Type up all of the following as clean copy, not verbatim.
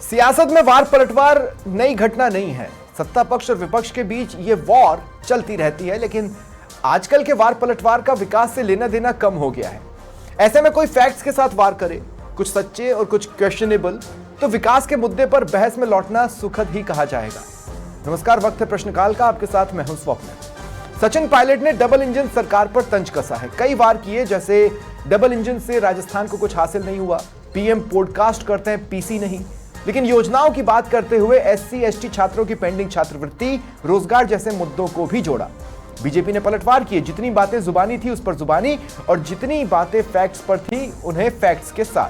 सियासत में वार पलटवार नई घटना नहीं है। सत्ता पक्ष और विपक्ष के बीच ये वॉर चलती रहती है, लेकिन आजकल के वार पलटवार का विकास से लेना देना कम हो गया है। ऐसे में कोई फैक्ट्स के साथ वार करे, कुछ सच्चे और कुछ क्वेश्चनेबल, तो विकास के मुद्दे पर बहस में लौटना सुखद ही कहा जाएगा। नमस्कार, वक्त है प्रश्नकाल का। आपके साथ मैं हूं स्वप्न। सचिन पायलट ने डबल इंजन सरकार पर तंज कसा है। कई वार किए, जैसे डबल इंजन से राजस्थान को कुछ हासिल नहीं हुआ, पीएम पॉडकास्ट करते हैं, पीसी नहीं। लेकिन योजनाओं की बात करते हुए एससी एसटी छात्रों की पेंडिंग छात्रवृत्ति, रोजगार जैसे मुद्दों को भी जोड़ा। बीजेपी ने पलटवार किए, जितनी बातें जुबानी थी उस पर जुबानी, और जितनी बातें फैक्ट्स पर थी उन्हें फैक्ट्स के साथ।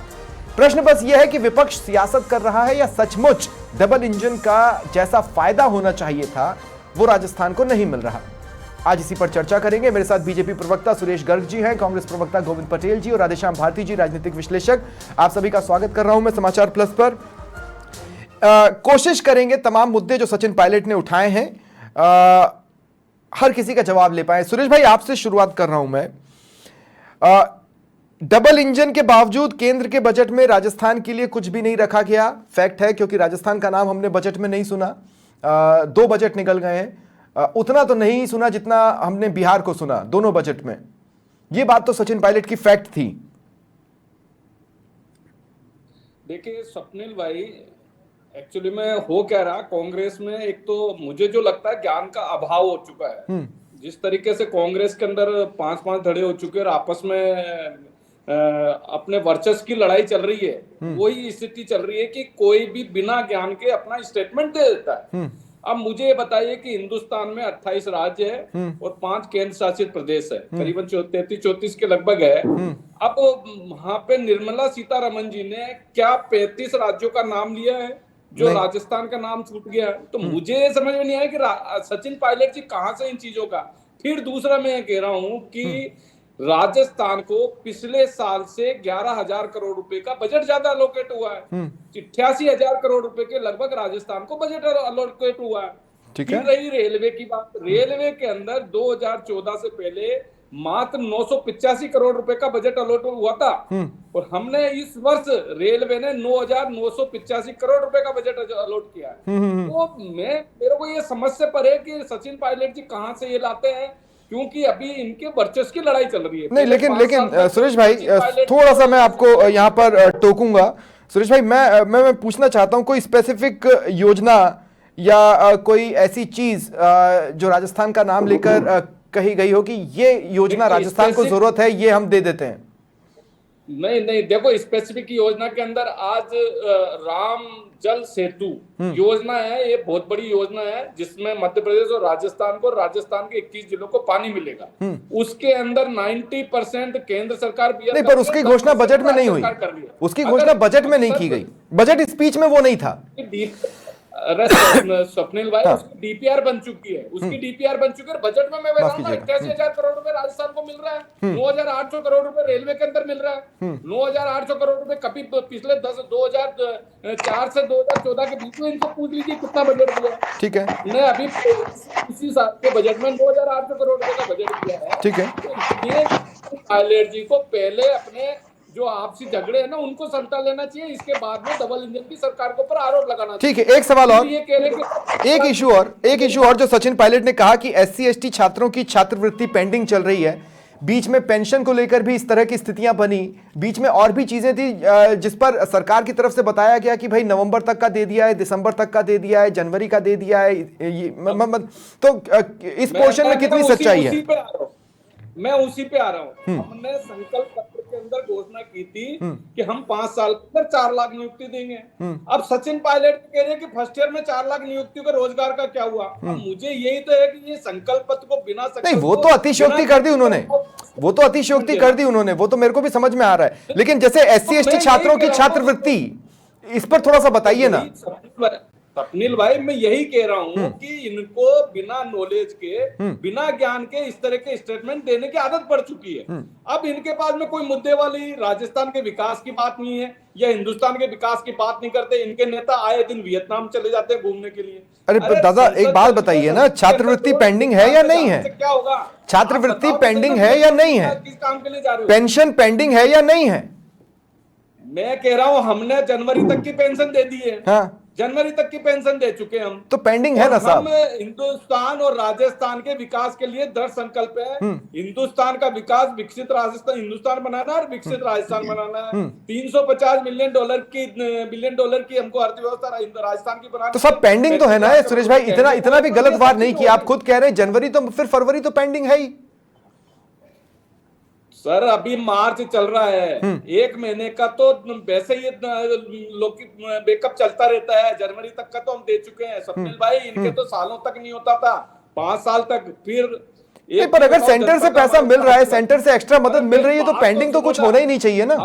प्रश्न बस यह है कि विपक्ष सियासत कर रहा है या सचमुच डबल इंजन का जैसा फायदा होना चाहिए था वो राजस्थान को नहीं मिल रहा। आज इसी पर चर्चा करेंगे। मेरे साथ बीजेपी प्रवक्ता सुरेश गर्ग जी हैं, कांग्रेस प्रवक्ता गोविंद पटेल जी और राधेश्याम भारती जी, राजनीतिक विश्लेषक। आप सभी का स्वागत कर रहा हूं मैं समाचार प्लस पर। कोशिश करेंगे तमाम मुद्दे जो सचिन पायलट ने उठाए हैं हर किसी का जवाब ले पाए। सुरेश भाई, आपसे शुरुआत कर रहा हूं मैं। डबल इंजन के बावजूद केंद्र के बजट में राजस्थान के लिए कुछ भी नहीं रखा गया। फैक्ट है, क्योंकि राजस्थान का नाम हमने बजट में नहीं सुना। 2 बजट निकल गए हैं, उतना तो नहीं सुना जितना हमने बिहार को सुना दोनों बजट में। यह बात तो सचिन पायलट की फैक्ट थी। देखिए स्वप्निल भाई, एक्चुअली में हो क्या रहा कांग्रेस में, एक तो मुझे जो लगता है ज्ञान का अभाव हो चुका है। जिस तरीके से कांग्रेस के अंदर 5-5 धड़े हो चुके हैं और आपस में अपने वर्चस्व की लड़ाई चल रही है, वही स्थिति चल रही है कि कोई भी बिना ज्ञान के अपना स्टेटमेंट दे देता है। अब मुझे ये बताइए कि हिंदुस्तान में 28 राज्य है और 5 केंद्र शासित प्रदेश है, करीबन 33-34 के लगभग है। अब वहां पे निर्मला सीतारमण जी ने क्या 35 राज्यों का नाम लिया है जो राजस्थान का नाम छूट गया? तो मुझे ये समझ में नहीं आया कि सचिन पायलट जी कहां से इन चीजों का। फिर दूसरा मैं कह रहा हूं कि राजस्थान को पिछले साल से 11,000 करोड़ रुपए का बजट ज्यादा अलोकेट हुआ है। 88,000 करोड़ रुपए के लगभग राजस्थान को बजट अलोकेट हुआ है। फिर रही रेलवे की बात। रेलवे के अंदर 2014 से पहले मात्र 985 करोड़ रुपए का बजट अलॉट हुआ था और हमने इस वर्ष रेलवे ने 9,985 करोड़ रुपए का बजट अलॉट किया है। तो मेरे को ये समझ से परे कि सचिन पायलट जी कहां से ये लाते हैं, क्योंकि अभी इनके वर्चस्व की लड़ाई चल रही है। नहीं, लेकिन सुरेश भाई, थोड़ा सा मैं आपको यहाँ पर टोकूंगा। सुरेश भाई, मैं पूछना चाहता हूँ, कोई स्पेसिफिक योजना या कोई ऐसी चीज जो राजस्थान का नाम लेकर कही गई हो कि ये योजना राजस्थान को जरूरत है, ये हम दे देते हैं? नहीं, देखो स्पेसिफिक योजना के अंदर आज राम जल सेतु योजना है। ये बहुत बड़ी योजना है जिसमें मध्य प्रदेश और राजस्थान के 21 जिलों को पानी मिलेगा। उसके अंदर 90% केंद्र सरकार नहीं, पर उसकी घोषणा बजट में नहीं हुई। उसकी घोषणा बजट में नहीं की गई, बजट स्पीच में वो नहीं था। स्वप्निल भाई, उसकी डीपीआर बन चुकी है। बजट में मैं बता रहा हूं 88,000 करोड़ रुपए राजस्थान को मिल रहा है। 9,800 करोड़ रुपए रेलवे के अंदर मिल रहा है। 9,800 करोड़ रुपए कभी पिछले 2004 से 2014 के बीच में इनको पूछ लीजिए कितना बजट दिया। ठीक है, मैं अभी इसी साल के बजट में 9,800 करोड़ रुपए का बजट दिया है। ठीक है। पायलट जी को पहले अपने जो आपसी झगड़े हैं ना उनको संता लेना चाहिए, इसके बाद में डबल इंजन की सरकार के ऊपर आरोप लगाना चाहिए। ठीक है, एक सवाल और, एक इशू और जो सचिन पायलट ने कहा कि एससी एसटी छात्रों की छात्रवृत्ति पेंडिंग चल रही है। बीच में पेंशन को लेकर भी इस तरह की स्थितियां बनी, बीच में और भी चीजें थी जिस पर सरकार की तरफ से बताया गया कि भाई नवंबर तक का दे दिया है, दिसंबर तक का दे दिया है, जनवरी का दे दिया है। तो इस पोर्शन में कितनी सच्चाई है? मैं उसी पे आ रहा हूँ। हमने संकल्प पत्र के अंदर घोषणा की थी कि हम 5 साल के अंदर 4 लाख नियुक्ति देंगे। अब सचिन पायलट कह रहे हैं कि फर्स्ट ईयर में 4 लाख नियुक्तियों का रोजगार का क्या हुआ? अब मुझे यही तो है कि ये संकल्प पत्र को बिना नहीं, वो तो अतिशयोक्ति कर दी उन्होंने, वो तो मेरे को भी समझ में आ रहा है। लेकिन जैसे एससी एसटी छात्रों की छात्रवृत्ति, इस पर थोड़ा सा बताइए ना। स्वप्निल भाई, मैं यही कह रहा हूँ कि इनको बिना नॉलेज के, बिना ज्ञान के इस तरह के स्टेटमेंट देने की आदत पड़ चुकी है। अब इनके पास में कोई मुद्दे वाली राजस्थान के विकास की बात नहीं है या हिंदुस्तान के विकास की बात नहीं करते। इनके नेता आए दिन वियतनाम चले जाते हैं घूमने के लिए। अरे दादा, एक बात बताइए ना, छात्रवृत्ति पेंडिंग है या नहीं है? क्या होगा? छात्रवृत्ति पेंडिंग है या नहीं है? किस काम के लिए जा रहे हो? पेंशन पेंडिंग है या नहीं है? मैं कह रहा हूं हमने जनवरी तक की पेंशन दे दी है। हाँ, जनवरी तक की पेंशन दे चुके हम। तो पेंडिंग है ना और साहब। हम हिंदुस्तान और राजस्थान के विकास के लिए दृढ़ संकल्प है। हिंदुस्तान का विकास, विकसित राजस्थान हिंदुस्तान बनाना और विकसित राजस्थान बनाना है। 350 बिलियन डॉलर की हमको अर्थव्यवस्था राजस्थान की बनानी तो सब पेंडिंग तो है ना सुरेश भाई, इतना इतना भी गलत वार नहीं किया। आप खुद कह रहे हैं जनवरी, तो फिर फरवरी तो पेंडिंग है ही। सर अभी मार्च चल रहा है, एक महीने का तो वैसे ही बैकअप चलता रहता है। जनवरी तक का तो हम दे चुके हैं स्वप्निल भाई। इनके तो सालों तक नहीं होता था, 5 साल तक। फिर नहीं, पर अगर सेंटर से पैसा मिल रहा है, सेंटर से एक्स्ट्रा मदद मिल रही है, तो पेंडिंग तो कुछ होना ही नहीं चाहिए ना।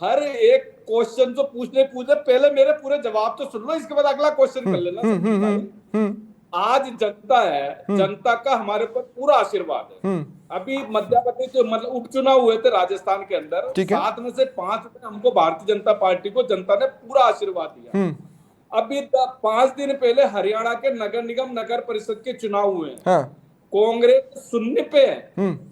हर एक क्वेश्चन जो पूछने पहले मेरे पूरे जवाब तो सुन लो, इसके बाद अगला क्वेश्चन कर लेना। आज जनता है, जनता का हमारे ऊपर पूरा आशीर्वाद है। अभी मध्य जो मतलब उपचुनाव हुए थे राजस्थान के अंदर, 7 में से 5 में हमको भारतीय जनता पार्टी को जनता ने पूरा आशीर्वाद दिया। अभी 5 दिन पहले हरियाणा के नगर निगम, नगर परिषद के चुनाव हुए। कांग्रेस 0 पे,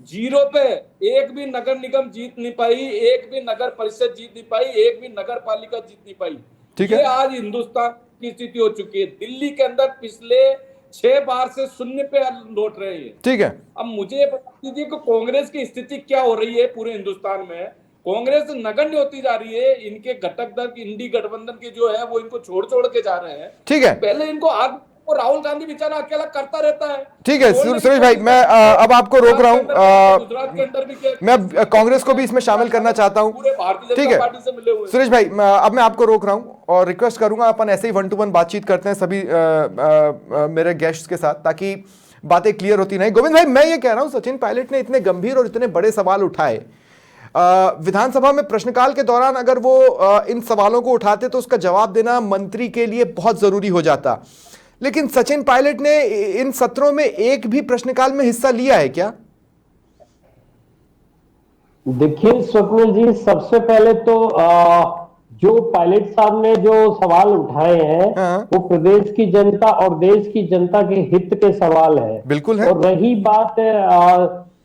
0 पे, एक भी नगर निगम जीत नहीं पाई, एक भी नगर परिषद जीत नहीं पाई, एक भी नगर पालिका जीत नहीं पाई। ये आज हिंदुस्तान की स्थिति हो चुकी है। दिल्ली के अंदर पिछले 6 बार से 0 पे लौट रहे हैं। ठीक है, अब मुझे बता दीजिए कि कांग्रेस की स्थिति क्या हो रही है पूरे हिंदुस्तान में। कांग्रेस नगण्य होती जा रही है। इनके घटक दल इंडी गठबंधन के जो है वो इनको छोड़ के जा रहे हैं। ठीक है, पहले इनको आग और राहुल गांधी बेचारा अकेला करता रहता है। ठीक है सुरेश भाई, मैं अब आपको रोक रहा हूं। गुजरात के अंदर भी मैं कांग्रेस को भी इसमें शामिल करना चाहता हूं। ठीक है सुरेश भाई, अब मैं आपको रोक रहा हूं और रिक्वेस्ट करूंगा अपन ऐसे ही 1 to 1 बातचीत करते हैं सभी मेरे गेस्ट्स के साथ, ताकि बातें क्लियर होती नहीं। गोविंद भाई, मैं ये कह रहा हूं, सचिन पायलट ने इतने गंभीर और इतने बड़े सवाल उठाए विधानसभा में प्रश्नकाल के दौरान। अगर वो इन सवालों को उठाते तो उसका जवाब देना मंत्री के लिए बहुत जरूरी हो जाता। लेकिन सचिन पायलट ने इन सत्रों में एक भी प्रश्नकाल में हिस्सा लिया है क्या? देखिए स्वप्निल जी, सबसे पहले तो जो पायलट साहब ने जो सवाल उठाए हैं वो प्रदेश की जनता और देश की जनता के हित के सवाल है। बिल्कुल है। और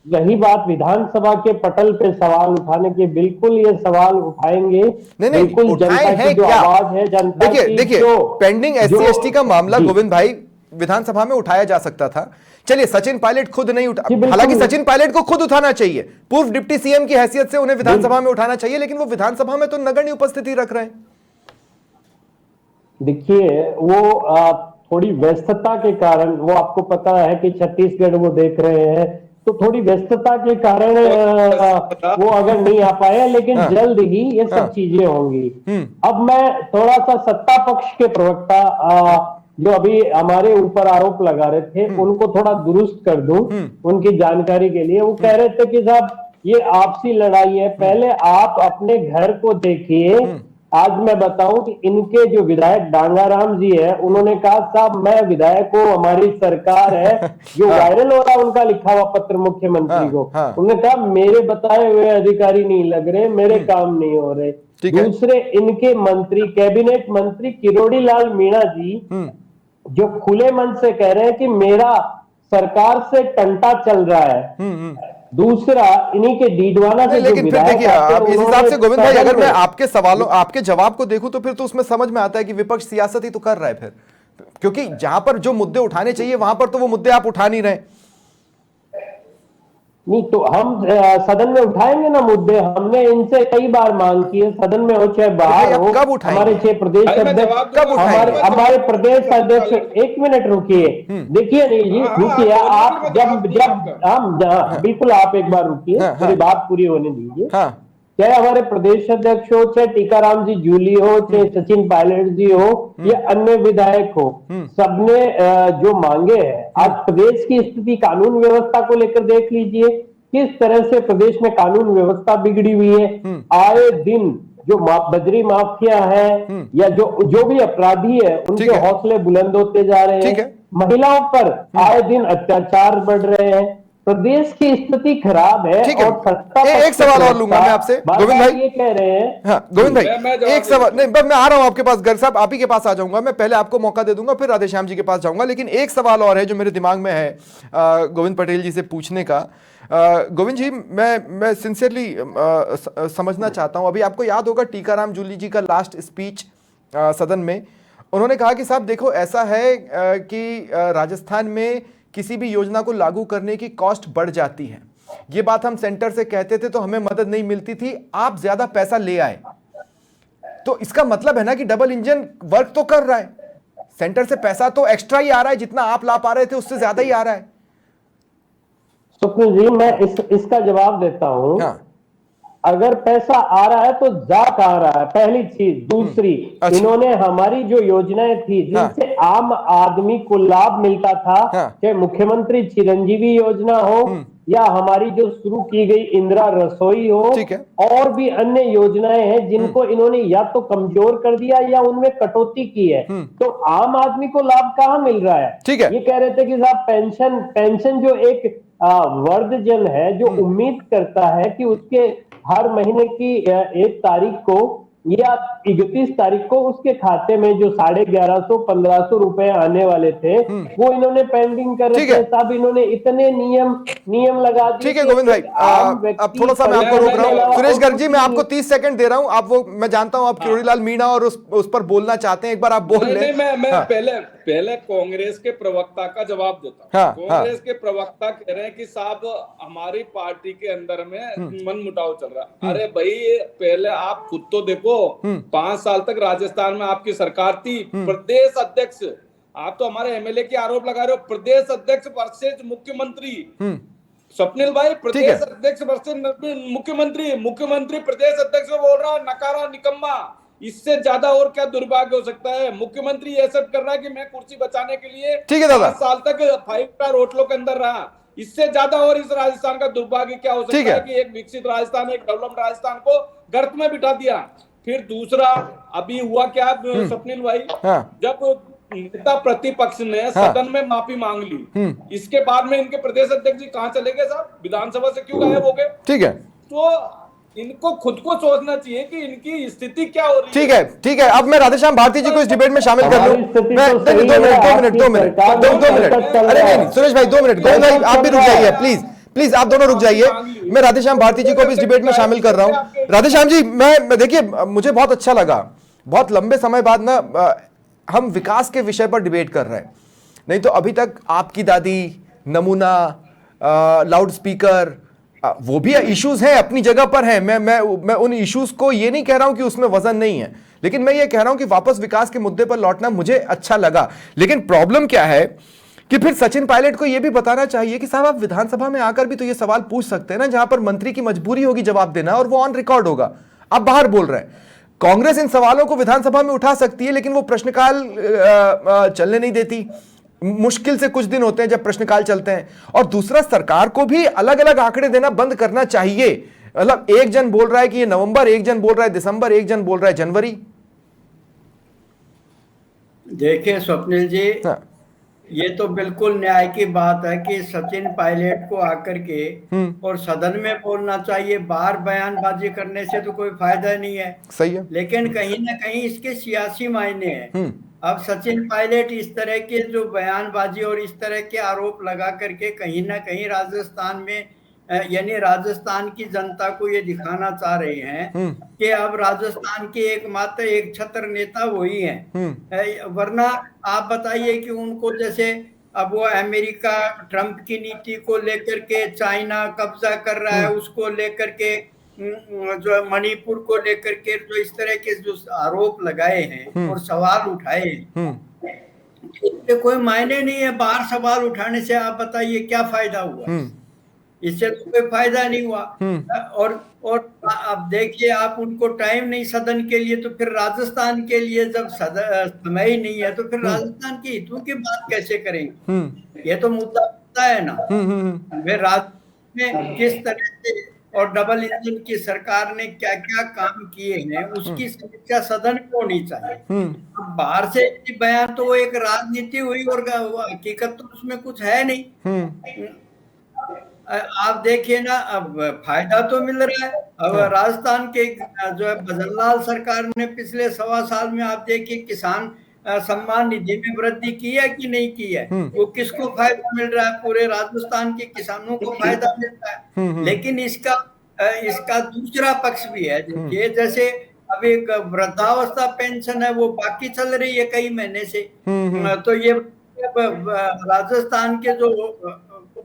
रही बात विधानसभा के पटल पे सवाल उठाने के, बिल्कुल ये सवाल उठाएंगे। नहीं, बिल्कुल जनता की जो आवाज है, जनता की देखिए पेंडिंग SC ST का मामला गोविंद भाई विधानसभा में उठाया जा सकता था। चलिए सचिन पायलट खुद नहीं उठा, हालांकि सचिन पायलट को खुद उठाना चाहिए, पूर्व डिप्टी CM की हैसियत से उन्हें विधानसभा में उठाना चाहिए, लेकिन वो विधानसभा में तो नगण्य उपस्थिति रख रहे हैं। देखिए वो थोड़ी व्यस्तता के कारण, वो आपको पता है कि छत्तीसगढ़ वो देख रहे हैं, तो थोड़ी व्यस्तता के कारण वो अगर नहीं आ पाए, लेकिन जल्द ही ये सब चीजें होंगी। अब मैं थोड़ा सा सत्ता पक्ष के प्रवक्ता जो अभी हमारे ऊपर आरोप लगा रहे थे उनको थोड़ा दुरुस्त कर दूं उनकी जानकारी के लिए। वो कह रहे थे कि साहब ये आपसी लड़ाई है, पहले आप अपने घर को देखिए। आज मैं बताऊं कि इनके जो विधायक डांगाराम जी है, उन्होंने कहा साहब मैं विधायक हूं, हमारी सरकार है, जो वायरल हो रहा है उनका लिखा हुआ पत्र मुख्यमंत्री को। उन्होंने कहा मेरे बताए हुए अधिकारी नहीं लग रहे, मेरे काम नहीं हो रहे। दूसरे इनके मंत्री, कैबिनेट मंत्री किरोड़ी लाल मीणा जी, जो खुले मन से कह रहे हैं कि मेरा सरकार से टंटा चल रहा है। दूसरा इन्हीं के डीडवाना से, लेकिन फिर देखिए आप इस हिसाब से गोविंद भाई, अगर मैं आपके सवालों, आपके जवाब को देखूं तो फिर तो उसमें समझ में आता है कि विपक्ष सियासत ही तो कर रहा है फिर, क्योंकि जहां पर जो मुद्दे उठाने चाहिए वहां पर तो वो मुद्दे आप उठा नहीं रहे। नहीं तो हम सदन में उठाएंगे ना मुद्दे। हमने इनसे कई बार मांग की है, सदन में हो चाहे बाहर हो। हमारे 6 प्रदेश अध्यक्ष, हमारे प्रदेश अध्यक्ष, 1 मिनट रुकिए, देखिए नहीं जी रुकिए आप, जब हम बिल्कुल आप एक बार रुकिए, मेरी बात पूरी होने दीजिए। चाहे हमारे प्रदेश अध्यक्ष हो, चाहे टीकाराम जी जूली हो, चाहे सचिन पायलट जी हो, या अन्य विधायक हो, सबने जो मांगे हैं, आज प्रदेश की स्थिति कानून व्यवस्था को लेकर देख लीजिए किस तरह से प्रदेश में कानून व्यवस्था बिगड़ी हुई है। आए दिन जो बजरी माफिया है या जो भी अपराधी है, उनके हौसले बुलंद होते जा रहे हैं। महिलाओं पर आए दिन अत्याचार बढ़ रहे हैं। प्रदेश की स्थिति खराब है। ठीक है, और सत्ता एक सवाल और लूंगा मैं आपसे गोविंद भाई। ये कह रहे हैं, हाँ गोविंद भाई, मैं एक सवाल नहीं, मैं आ रहा हूं आपके पास, गर साहब आप ही के पास आ जाऊंगा, मैं पहले आपको मौका दे दूंगा फिर राधेश्याम जी के पास जाऊंगा, लेकिन एक सवाल और है जो मेरे दिमाग में है गोविंद पटेल जी से पूछने का। गोविंद जी, मैं सिंसियरली समझना चाहता हूं, अभी आपको याद होगा टीकाराम जूली जी का लास्ट स्पीच सदन में, उन्होंने कहा कि साहब देखो ऐसा है कि राजस्थान में किसी भी योजना को लागू करने की कॉस्ट बढ़ जाती है, ये बात हम सेंटर से कहते थे तो हमें मदद नहीं मिलती थी, आप ज्यादा पैसा ले आए, तो इसका मतलब है ना कि डबल इंजन वर्क तो कर रहा है, सेंटर से पैसा तो एक्स्ट्रा ही आ रहा है, जितना आप ला पा रहे थे उससे ज्यादा ही आ रहा है। स्वप्निल जी, मैं इसका जवाब देता हूं। हाँ। अगर पैसा आ रहा है तो जा कहां रहा है, पहली चीज। दूसरी, अच्छा। इन्होंने हमारी जो योजनाएं थी जिनसे आम आदमी को लाभ मिलता था, चाहे मुख्यमंत्री चिरंजीवी योजना हो या हमारी जो शुरू की गई इंदिरा रसोई हो, और भी अन्य योजनाएं हैं जिनको इन्होंने या तो कमजोर कर दिया या उनमें कटौती की है, तो आम आदमी को लाभ कहां मिल रहा है। ये कह रहे थे कि साहब पेंशन जो एक वर्गजन है जो उम्मीद करता है कि उसके हर महीने की 1 तारीख को या 31 तारीख को उसके खाते में जो 1150-1500 रुपए आने वाले थे वो इन्होंने पेंडिंग कर रखे हैं। तब इन्होंने इतने नियम लगा दिए। ठीक है गोविंद भाई, अब थोड़ा सा मैं आपको रोक रहा हूँ। सुरेश गर्ग जी, मैं आपको 30 सेकंड दे रहा हूँ, आप वो, मैं जानता हूँ आप किरोड़ीलाल मीणा और उस पर बोलना चाहते हैं, एक बार आप बोल लें। मैं पहले कांग्रेस के प्रवक्ता का जवाब देता हूँ। कांग्रेस के प्रवक्ता कह रहे हैं कि साहब हमारी पार्टी के अंदर में मनमुटाव चल रहा है। अरे भाई, पहले आप खुद तो देखो, 5 साल तक राजस्थान में आपकी सरकार थी, प्रदेश अध्यक्ष, आप तो हमारे एमएलए के आरोप लगा रहे हो, प्रदेश अध्यक्ष वर्सेस मुख्यमंत्री। स्वप्निल भाई, प्रदेश अध्यक्ष वर्सेस मुख्यमंत्री प्रदेश अध्यक्ष को बोल रहा है नकारा निकम्मा, इससे ज्यादा और क्या दुर्भाग्य हो सकता है। मुख्यमंत्री ये सब कर रहा है कि मैं कुर्सी बचाने के लिए 5 साल तक 5 स्टार होटलों के अंदर रहा, इससे ज्यादा और इस राजस्थान का दुर्भाग्य क्या हो सकता है कि एक विकसित राजस्थान, एक डेवलप्ड राजस्थान को गर्त में बिठा दिया। फिर दूसरा, अभी हुआ क्या स्वप्निल भाई, जब नेता प्रतिपक्ष ने सदन में माफी मांग ली, इसके बाद में इनके प्रदेश अध्यक्ष जी कहां चले गए साहब, विधानसभा से क्यों गायब हो गए। ठीक है, तो इनको खुद को सोचना चाहिए कि इनकी स्थिति क्या हो रही है। ठीक है, अब मैं राधेश्याम भारती जी को इस डिबेट में शामिल कर लूं। मैं 2 मिनट, अरे नहीं सुरेश भाई 2 मिनट, गोविंद भाई आप भी रुक जाइए प्लीज आप दोनों रुक जाइए। मैं राधेश्याम भारती जी को भी इस डिबेट में शामिल कर रहा हूं। राधेश्याम जी, मैं देखिए, मुझे बहुत अच्छा लगा, बहुत लंबे समय बाद ना हम विकास के विषय पर डिबेट कर रहे हैं, नहीं तो अभी तक आपकी दादी, नमूना, लाउड स्पीकर, वो भी इश्यूज हैं, अपनी जगह पर हैं। मैं उन इश्यूज को ये नहीं कह रहा हूं कि उसमें वजन नहीं है, लेकिन मैं ये कह रहा हूं कि वापस विकास के मुद्दे पर लौटना मुझे अच्छा लगा। लेकिन प्रॉब्लम क्या है कि फिर सचिन पायलट को यह भी बताना चाहिए कि साहब आप विधानसभा में आकर भी तो ये सवाल पूछ सकते हैं ना, जहां पर मंत्री की मजबूरी होगी जवाब देना, और वो ऑन रिकॉर्ड होगा। आप बाहर बोल रहे हैं, कांग्रेस इन सवालों को विधानसभा में उठा सकती है, लेकिन वो प्रश्नकाल चलने नहीं देती। मुश्किल से कुछ दिन होते हैं जब प्रश्नकाल चलते हैं। और दूसरा, सरकार को भी अलग अलग आंकड़े देना बंद करना चाहिए। मतलब एक जन बोल रहा है कि ये नवंबर, एक जन बोल रहा है दिसंबर, एक जन बोल रहा है जनवरी। देखिए स्वप्निल जी, ये तो बिल्कुल न्याय की बात है कि सचिन पायलट को आकर के और सदन में बोलना चाहिए, बाहर बयानबाजी करने से तो कोई फायदा नहीं है। सही है, लेकिन कहीं ना कहीं इसके सियासी मायने हैं। अब सचिन पायलट इस तरह के जो बयानबाजी और इस तरह के आरोप लगा करके कहीं ना कहीं राजस्थान में, यानी राजस्थान की जनता को ये दिखाना चाह रहे हैं कि अब राजस्थान के एकमात्र एक छत्र नेता वही हैं। वरना आप बताइए कि उनको जैसे अब वो अमेरिका ट्रंप की नीति को लेकर के, चाइना कब्जा कर रहा है उसको लेकर के, जो मणिपुर को लेकर के जो इस तरह के जो आरोप लगाए हैं और सवाल उठाए हैं, इससे कोई मायने नहीं है। बाहर सवाल उठाने से आप बताइए क्या फायदा हुआ, इससे तो कोई फायदा नहीं हुआ। और अब देखिए, आप उनको टाइम नहीं सदन के लिए, तो फिर राजस्थान के लिए जब समय ही नहीं है तो फिर राजस्थान के हितों की बात कैसे करेंगे। ये तो मुद्दा है ना। वे राज्य में किस तरह से और डबल इंजन की सरकार ने क्या क्या काम किए हैं उसकी समीक्षा सदन को होनी चाहिए। अब बाहर से बयान तो वो एक राजनीति हुई और हकीकत तो उसमें कुछ है नहीं। आप देखिए ना, अब फायदा तो मिल रहा है। अब राजस्थान के जो है भजनलाल सरकार ने पिछले 1.25 साल में आप देखिए किसान सम्मान निधि में वृद्धि की है कि नहीं की है। वो किसको फायदा मिल रहा है? पूरे राजस्थान के किसानों को फायदा मिल रहा है। लेकिन इसका दूसरा पक्ष भी है। देखिए जैसे अब एक वृद्धावस्था पेंशन है, वो बाकी चल रही है कई महीने से। तो ये राजस्थान के जो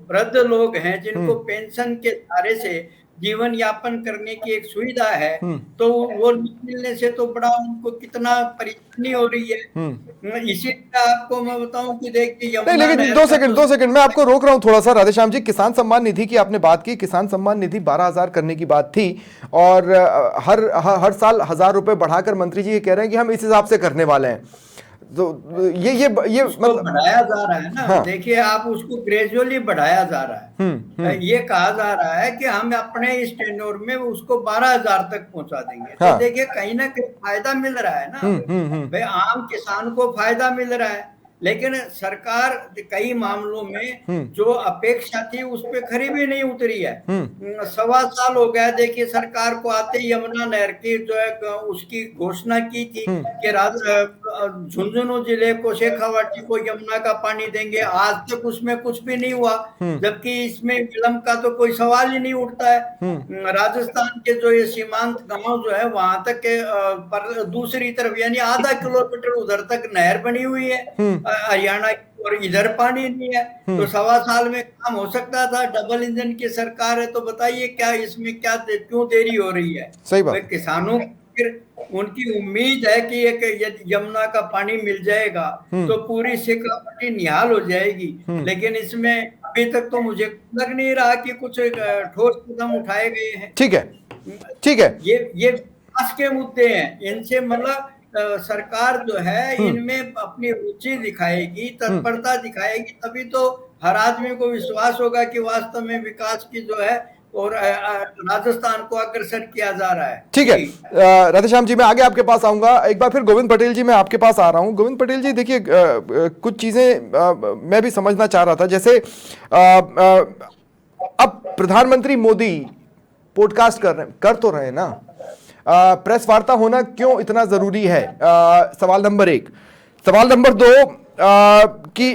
वृद्ध लोग हैं जिनको पेंशन के सहारे से जीवन यापन करने की एक सुविधा है, तो वो नहीं मिलने से तो बड़ा उनको कितना परेशानी हो रही है। इसीलिए आपको मैं बताऊं कि देखिए नहीं, लेकिन दो सेकंड मैं आपको रोक रहा हूं थोड़ा सा। राधेश्याम जी, किसान सम्मान निधि की आपने बात की, किसान सम्मान निधि 12,000 करने की बात थी और हर साल 1,000 रुपए बढ़ाकर मंत्री जी ये कह रहे हैं कि हम इस हिसाब से करने वाले हैं। तो ये मतलब बढ़ाया जा रहा है ना। हाँ। देखिए आप उसको ग्रेजुअली बढ़ाया जा रहा है। ये कहा जा रहा है कि हम अपने इस टेन्योर में उसको 12,000 तक पहुंचा देंगे। हाँ। तो देखिए कहीं ना कहीं फायदा मिल रहा है ना। भाई आम किसान को फायदा मिल रहा है, लेकिन सरकार कई मामलों में जो अपेक्षा थी उस पर खरी भी नहीं उतरी है। 1.25 साल हो गया देखिए सरकार को आते ही यमुना नहर की जो है उसकी घोषणा की थी कि झुंझुनू जिले को, शेखावाटी को यमुना का पानी देंगे। आज तक उसमें कुछ भी नहीं हुआ, जबकि इसमें विलंब का तो कोई सवाल ही नहीं उठता है। राजस्थान के जो ये सीमांत गांव जो है वहां तक के पर दूसरी तरफ यानी आधा किलोमीटर उधर तक नहर बनी हुई है हरियाणा, और इधर पानी नहीं है। तो 1.25 साल में काम हो सकता था। डबल इंजन की सरकार है, तो बताइए क्या इसमें क्यों देरी हो रही है? सही बात। किसानों फिर उनकी उम्मीद है कि यदि यमुना का पानी मिल जाएगा तो पूरी शेखावाटी निहाल हो जाएगी। लेकिन इसमें अभी तक तो मुझे लग नहीं रहा कि कुछ ठोस कदम उठाए गए हैं। ठीक है। ये विकास के मुद्दे हैं, इनसे मतलब सरकार जो है इनमें अपनी रुचि दिखाएगी, तत्परता दिखाएगी, तभी तो हर आदमी को विश्वास होगा कि वास्तव में विकास की जो है और राजस्थान को अग्रसर किया जा रहा है। ठीक है राधेश्याम जी, मैं आगे आपके पास आऊंगा। एक बार फिर गोविंद पटेल जी, मैं आपके पास आ रहा हूं। गोविंद पटेल जी, देखिए कुछ चीजें मैं भी समझना चाह रहा था। जैसे अब प्रधानमंत्री मोदी पॉडकास्ट कर तो रहे हैं ना, प्रेस वार्ता होना क्यों इतना जरूरी है? सवाल नंबर 1। सवाल नंबर 2 कि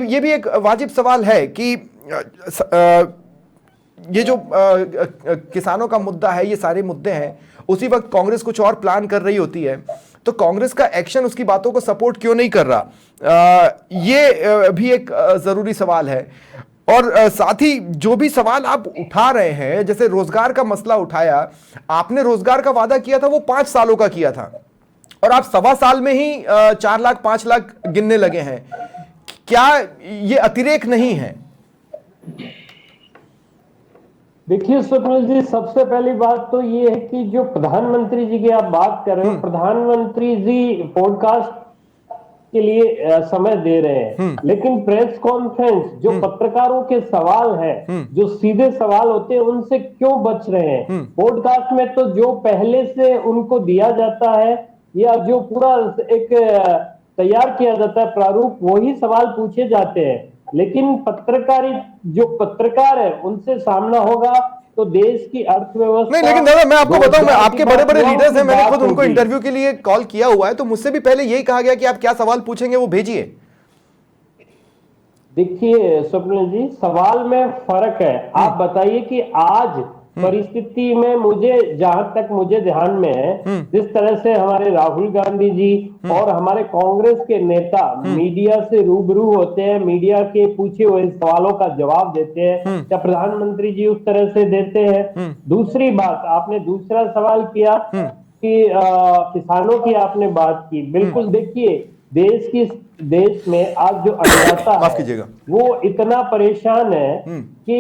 ये भी एक वाजिब सवाल है कि ये जो किसानों का मुद्दा है, ये सारे मुद्दे हैं, उसी वक्त कांग्रेस कुछ और प्लान कर रही होती है, तो कांग्रेस का एक्शन उसकी बातों को सपोर्ट क्यों नहीं कर रहा? ये भी एक जरूरी सवाल है। और साथ ही जो भी सवाल आप उठा रहे हैं, जैसे रोजगार का मसला उठाया, आपने रोजगार का वादा किया था वो 5 सालों का किया था और आप 1.25 साल में ही 4 लाख 5 लाख गिनने लगे हैं। क्या ये अतिरेक नहीं है? देखिए स्वप्निल जी, सबसे पहली बात तो ये है कि जो प्रधानमंत्री जी की आप बात कर रहे हो, प्रधानमंत्री जी पॉडकास्ट के लिए समय दे रहे हैं, लेकिन प्रेस कॉन्फ्रेंस जो पत्रकारों के सवाल हैं, जो सीधे सवाल होते हैं, उनसे क्यों बच रहे हैं? पॉडकास्ट में तो जो पहले से उनको दिया जाता है या जो पूरा एक तैयार किया जाता है प्रारूप, वही सवाल पूछे जाते हैं। लेकिन जो पत्रकार है उनसे सामना होगा तो देश की अर्थव्यवस्था नहीं। लेकिन दादा मैं आपको बताऊं, मैं आपके बड़े बड़े लीडर्स हैं, मैंने खुद उनको इंटरव्यू के लिए कॉल किया हुआ है, तो मुझसे भी पहले यही कहा गया कि आप क्या सवाल पूछेंगे वो भेजिए। देखिए स्वप्निल जी, सवाल में फर्क है। आप बताइए कि आज परिस्थिति में जहां तक मुझे ध्यान में है, जिस तरह से हमारे राहुल गांधी जी और हमारे कांग्रेस के नेता मीडिया से रूबरू होते हैं, मीडिया के पूछे हुए सवालों का जवाब देते हैं, क्या प्रधानमंत्री जी उस तरह से देते हैं? दूसरी बात, आपने दूसरा सवाल किया कि किसानों की आपने बात की। बिल्कुल, देखिए देश में आज जो अन्नदाता है वो इतना परेशान है कि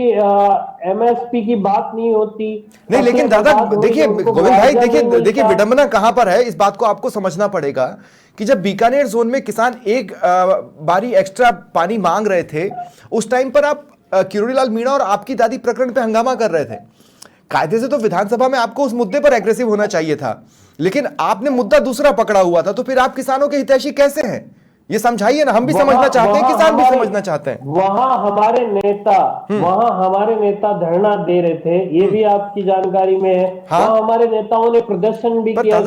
एमएसपी की बात नहीं होती। नहीं, लेकिन दादा देखिए गोविंद भाई, देखिए विडंबना कहां पर है, इस बात को आपको समझना पड़ेगा कि जब बीकानेर जोन में किसान एक बारी एक्स्ट्रा पानी मांग रहे थे, उस टाइम पर आप किरोड़ीलाल मीणा और आपकी दादी प्रकरण पे हंगामा कर रहे थे। कायदे से तो विधानसभा में आपको उस मुद्दे पर एग्रेसिव होना चाहिए था, लेकिन आपने मुद्दा दूसरा पकड़ा हुआ था, तो फिर आप किसानों के हितैषी कैसे हैं? ये समझाइए ना, हम भी समझना चाहते हैं, किसान भी समझना चाहते हैं। वहां हमारे नेता धरना दे रहे थे, ये भी आपकी जानकारी में है। हाँ? वहां हमारे नेताओं ने प्रदर्शन भी किया।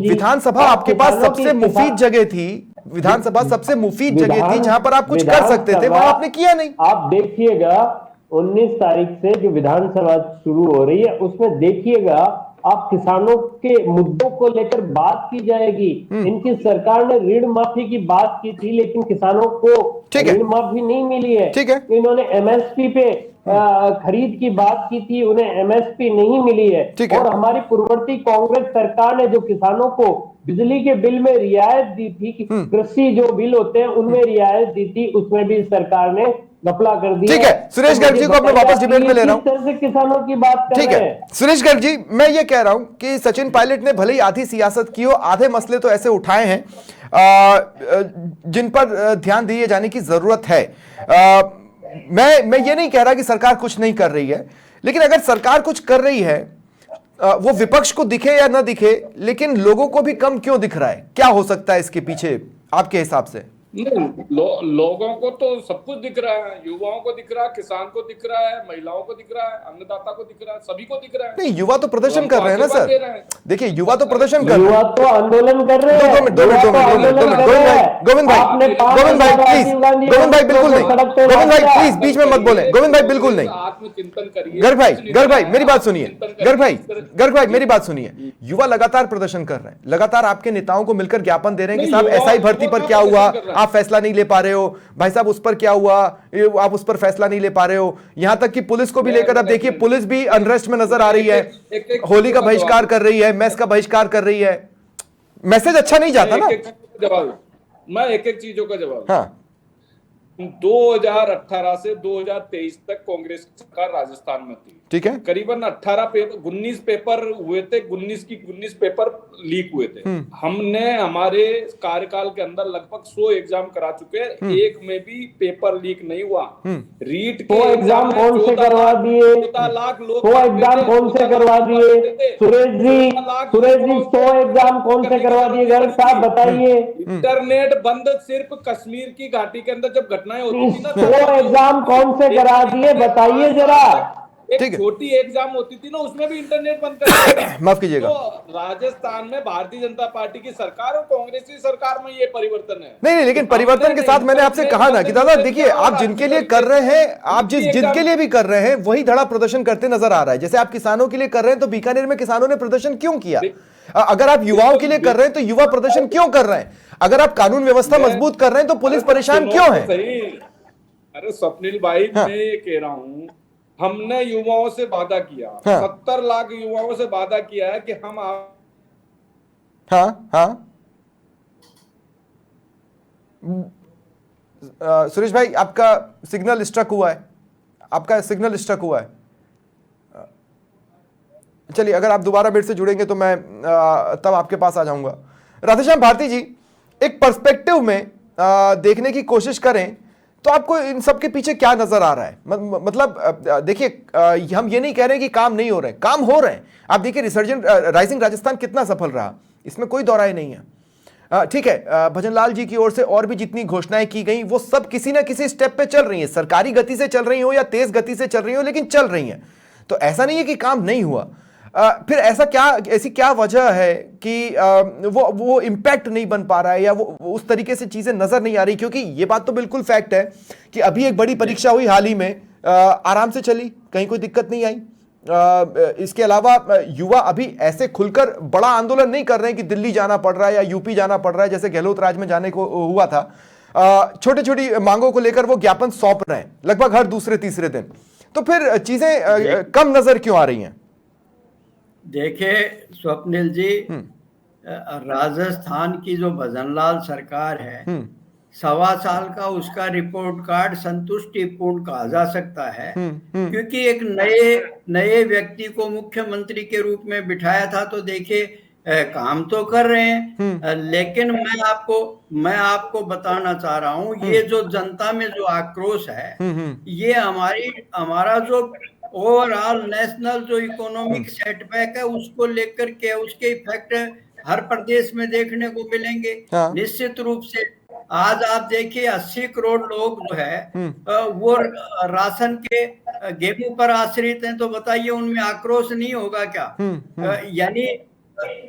विधानसभा आपके पास सबसे मुफीद जगह थी, विधानसभा सबसे मुफीद जगह थी जहां पर आप कुछ कर सकते थे, वहां आपने किया नहीं। आप देखिएगा 19 तारीख से जो विधानसभा शुरू हो रही है उसमें देखिएगा आप किसानों के मुद्दों को लेकर बात की जाएगी। इनकी सरकार ने ऋण माफी की बात की थी लेकिन किसानों को ऋण माफी नहीं मिली है। इन्होंने एमएसपी पे खरीद की बात की थी, उन्हें एमएसपी नहीं मिली है। और हमारी पूर्ववर्ती कांग्रेस सरकार ने जो किसानों को बिजली के बिल में रियायत दी थी, कृषि जो बिल होते हैं उनमें रियायत दी थी, उसमें भी सरकार ने घपला कर दिया। ठीक है, सुरेश गर्ग जी को अपने वापस डिबेट में ले रहा हूं। किसानों की बात कर रहे हैं। सुरेश गर्ग जी, मैं ये कह रहा हूं कि सचिन पायलट ने भले ही आधी सियासत की हो, आधे मसले तो ऐसे उठाए हैं जिन पर ध्यान दिए जाने की जरूरत है। मैं ये नहीं कह रहा कि सरकार कुछ नहीं कर रही है, लेकिन अगर सरकार कुछ कर रही है, वो विपक्ष को दिखे या ना दिखे, लेकिन लोगों को भी कम क्यों दिख रहा है? क्या हो सकता है इसके पीछे आपके हिसाब से? लोगों को तो सब कुछ दिख रहा है, युवाओं को दिख रहा है, किसान को दिख रहा है, महिलाओं को दिख रहा है, अन्नदाता को दिख रहा है, सभी को दिख रहा है। नहीं, युवा तो प्रदर्शन कर रहे हैं ना सर। देखिए, युवा तो प्रदर्शन कर रहे हैं, युवा तो आंदोलन कर रहे हैं। गोविंद भाई बिल्कुल नहीं, गोविंद भाई प्लीज बीच में मत बोले, गोविंद भाई बिल्कुल नहीं। आत्मचिंतन करिए। गर्ग भाई मेरी बात सुनिए, गर्ग भाई मेरी बात सुनिए। युवा लगातार प्रदर्शन कर रहे हैं, लगातार आपके नेताओं को मिलकर ज्ञापन दे रहे हैं कि साहब एसआई भर्ती पर क्या हुआ, आप फैसला नहीं ले पा रहे हो, भाई साहब उस पर क्या हुआ, आप उस पर फैसला नहीं ले पा रहे हो। यहां तक कि पुलिस को भी लेकर अब देखिए, पुलिस भी अनरेस्ट में नजर आ रही है, होली का बहिष्कार कर रही है, मैस का बहिष्कार कर रही है। मैसेज अच्छा नहीं जाता ना। मैं एक एक चीजों का जवाब। हाँ, 2018 से 2023 तक कांग्रेस की सरकार राजस्थान में थी, ठीक है। करीबन 19 पेपर हुए थे, 19 पेपर लीक हुए थे। हमने हमारे कार्यकाल के अंदर लगभग 100 एग्जाम करा चुके हैं, एक में भी पेपर लीक नहीं हुआ। रीट के एग्जाम कौन से करवा दिए? 14 लाख लोग 100 एग्जाम कौन से करवा दिए? सुरेश जी 100 एग्जाम कौन से करवा दिए? गर्ग साहब बताइए। इंटरनेट बंद सिर्फ कश्मीर की घाटी के अंदर जब घटनाएं होती थी ना, 100 एग्जाम कौन से करा दिए बताइए जरा। एक छोटी एग्जाम होती थी ना, उसमें भी इंटरनेट बंद कर दिया। माफ कीजिएगा। तो राजस्थान में भारतीय जनता पार्टी की सरकार और कांग्रेस की सरकार में ये परिवर्तन है। नहीं, लेकिन परिवर्तन के साथ मैंने आपसे कहा ना कि दादा देखिए, आप जिनके लिए कर रहे हैं, आप जिनके लिए भी कर रहे हैं, वही धड़ा प्रदर्शन करते नजर आ रहा है। जैसे आप किसानों के लिए कर रहे हैं, तो बीकानेर में किसानों ने प्रदर्शन क्यों किया? अगर आप युवाओं के लिए कर रहे हैं, तो युवा प्रदर्शन क्यों कर रहे हैं? अगर आप कानून व्यवस्था मजबूत कर रहे हैं, तो पुलिस परेशान क्यों है? अरे स्वप्निल भाई, मैं ये कह रहा हूँ, हमने युवाओं से वादा किया, 70 लाख युवाओं से वादा किया है कि हम सुरेश भाई आपका सिग्नल स्ट्रक हुआ है, आपका सिग्नल स्ट्रक हुआ है। चलिए, अगर आप दोबारा मेरे से जुड़ेंगे तो मैं तब आपके पास आ जाऊंगा। राधेश्याम भारती जी, एक पर्सपेक्टिव में देखने की कोशिश करें तो आपको इन सब के पीछे क्या नजर आ रहा है? मतलब देखिए, हम ये नहीं कह रहे कि काम नहीं हो रहे, काम हो रहे हैं। आप देखिए रिसर्जेंट राइजिंग राजस्थान कितना सफल रहा, इसमें कोई दो राय नहीं है। ठीक है, भजनलाल जी की ओर से और भी जितनी घोषणाएं की गई, वो सब किसी ना किसी स्टेप पे चल रही हैं, सरकारी गति से चल रही हो या तेज गति से चल रही हो, लेकिन चल रही हैं। तो ऐसा नहीं है कि काम नहीं हुआ। फिर ऐसी क्या वजह है कि वो इम्पैक्ट नहीं बन पा रहा है, या वो उस तरीके से चीजें नजर नहीं आ रही? क्योंकि ये बात तो बिल्कुल फैक्ट है कि अभी एक बड़ी परीक्षा हुई हाल ही में, आराम से चली, कहीं कोई दिक्कत नहीं आई। इसके अलावा युवा अभी ऐसे खुलकर बड़ा आंदोलन नहीं कर रहे हैं कि दिल्ली जाना पड़ रहा है या यूपी जाना पड़ रहा है, जैसे गहलोत राज में जाने को हुआ था। छोटी छोटी मांगों को लेकर वो ज्ञापन सौंप रहे हैं लगभग हर दूसरे तीसरे दिन। तो फिर चीजें कम नजर क्यों आ रही हैं? देखिए स्वप्निल जी, राजस्थान की जो भजनलाल सरकार है, 1.25 साल का उसका रिपोर्ट कार्ड संतुष्टिपूर्ण कहा जा सकता है। क्योंकि एक नए व्यक्ति को मुख्यमंत्री के रूप में बिठाया था, तो देखिए काम तो कर रहे हैं। लेकिन मैं आपको बताना चाह रहा हूँ, ये जो जनता में जो आक्रोश है, ये हमारा जो ओवरऑल नेशनल जो इकोनॉमिक सेटबैक है, उसको लेकर के उसके इफेक्ट हर प्रदेश में देखने को मिलेंगे। निश्चित रूप से आज आप देखिए 80 करोड़ लोग जो है वो राशन के गेहूं पर आश्रित हैं, तो बताइए उनमें आक्रोश नहीं होगा क्या? यानी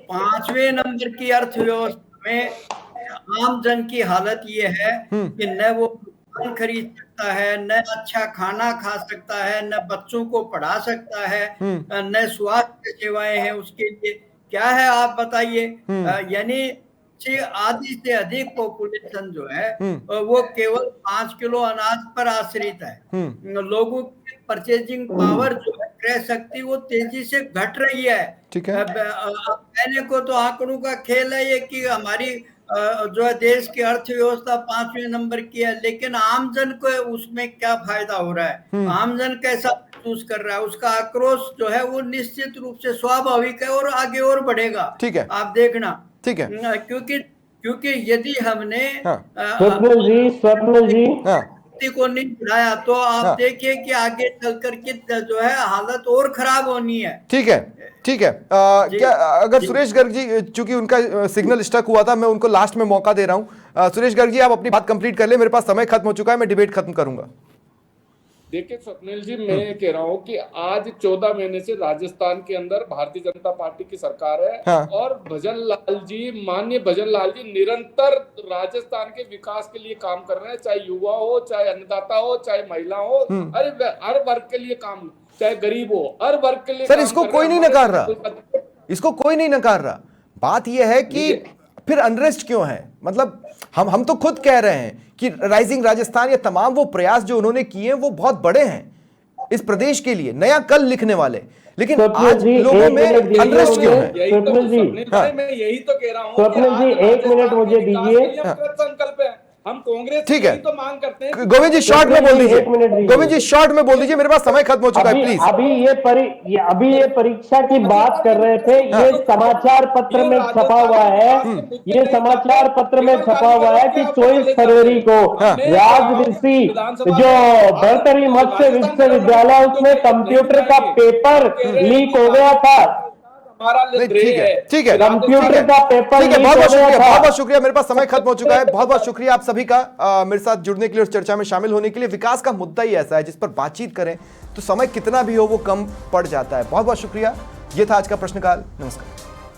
5वें नंबर की अर्थव्यवस्था में आम जन की हालत ये है कि न वो मकान खरीद सकता है, न अच्छा खाना खा सकता है, न बच्चों को पढ़ा सकता है, न स्वास्थ्य सेवाएं हैं उसके लिए। क्या है आप बताइए? यानी आधी से अधिक पॉपुलेशन जो है वो केवल 5 किलो अनाज पर आश्रित है। लोगों की परचेजिंग पावर जो है, क्रय शक्ति, वो तेजी से घट रही है। ठीक है। कहने को तो आंकड़ों का खेल है ये कि हमारी जो है देश की अर्थव्यवस्था 5वें नंबर की है, लेकिन आमजन को उसमें क्या फायदा हो रहा है? आमजन कैसा महसूस कर रहा है? उसका आक्रोश जो है वो निश्चित रूप से स्वाभाविक है और आगे और बढ़ेगा। ठीक है, आप देखना। ठीक है। क्योंकि यदि हमने स्वप्निल जी को नहीं बढ़ाया तो आप देखिए कि आगे चल करके जो है हालत और खराब होनी है। ठीक है, ठीक है। क्या अगर सुरेश गर्ग जी, चूंकि उनका सिग्नल स्टक हुआ था, मैं उनको लास्ट में मौका दे रहा हूं। सुरेश गर्ग जी, आप अपनी बात कंप्लीट कर ले, मेरे पास समय खत्म हो चुका है, मैं डिबेट खत्म करूंगा। देखिए स्वप्निल जी, मैं कह रहा हूं कि आज 14 महीने से राजस्थान के अंदर भारतीय जनता पार्टी की सरकार है। हाँ। और माननीय भजन लाल जी निरंतर राजस्थान के विकास के लिए काम कर रहे हैं, चाहे युवा हो, चाहे अन्नदाता हो, चाहे महिला हो, अरे हर वर्ग के लिए काम, चाहे गरीब हो, हर वर्ग के लिए। सर, इसको कोई नहीं नकार रहा, इसको कोई नहीं नकार रहा। बात यह है कि फिर अनरेस्ट क्यों है? मतलब हम तो खुद कह रहे हैं कि राइजिंग राजस्थान या तमाम वो प्रयास जो उन्होंने किए हैं वो बहुत बड़े हैं इस प्रदेश के लिए, नया कल लिखने वाले, लेकिन आज लोगों में अनरेस्ट क्यों है? मैं यही तो कह रहा हूँ। स्वप्निल जी, 1 मिनट मुझे दीजिए। संकल्प है, हम कांग्रेस ठीक है, तो मांग करते हैं। गोविंद जी शॉर्ट में बोल दीजिए, गोविंद जी शॉर्ट में बोल दीजिए, मेरे पास समय खत्म हो चुका है, प्लीज। अभी ये परीक्षा की बात कर रहे थे, ये समाचार पत्र में छपा हुआ है, ये समाचार पत्र में छपा हुआ है कि 24 फरवरी को राजऋषि जो भरतरी मत्स्य विश्वविद्यालय, उसमें कंप्यूटर का पेपर लीक हो गया था। ठीक है, ठीक है, कंप्यूटर का पेपर, ठीक है, बहुत बहुत शुक्रिया, मेरे पास समय खत्म हो चुका है। बहुत बहुत शुक्रिया आप सभी का मेरे साथ जुड़ने के लिए और चर्चा में शामिल होने के लिए। विकास का मुद्दा ही ऐसा है जिस पर बातचीत करें तो समय कितना भी हो वो कम पड़ जाता है। बहुत बहुत शुक्रिया। ये था आज का प्रश्नकाल। नमस्कार।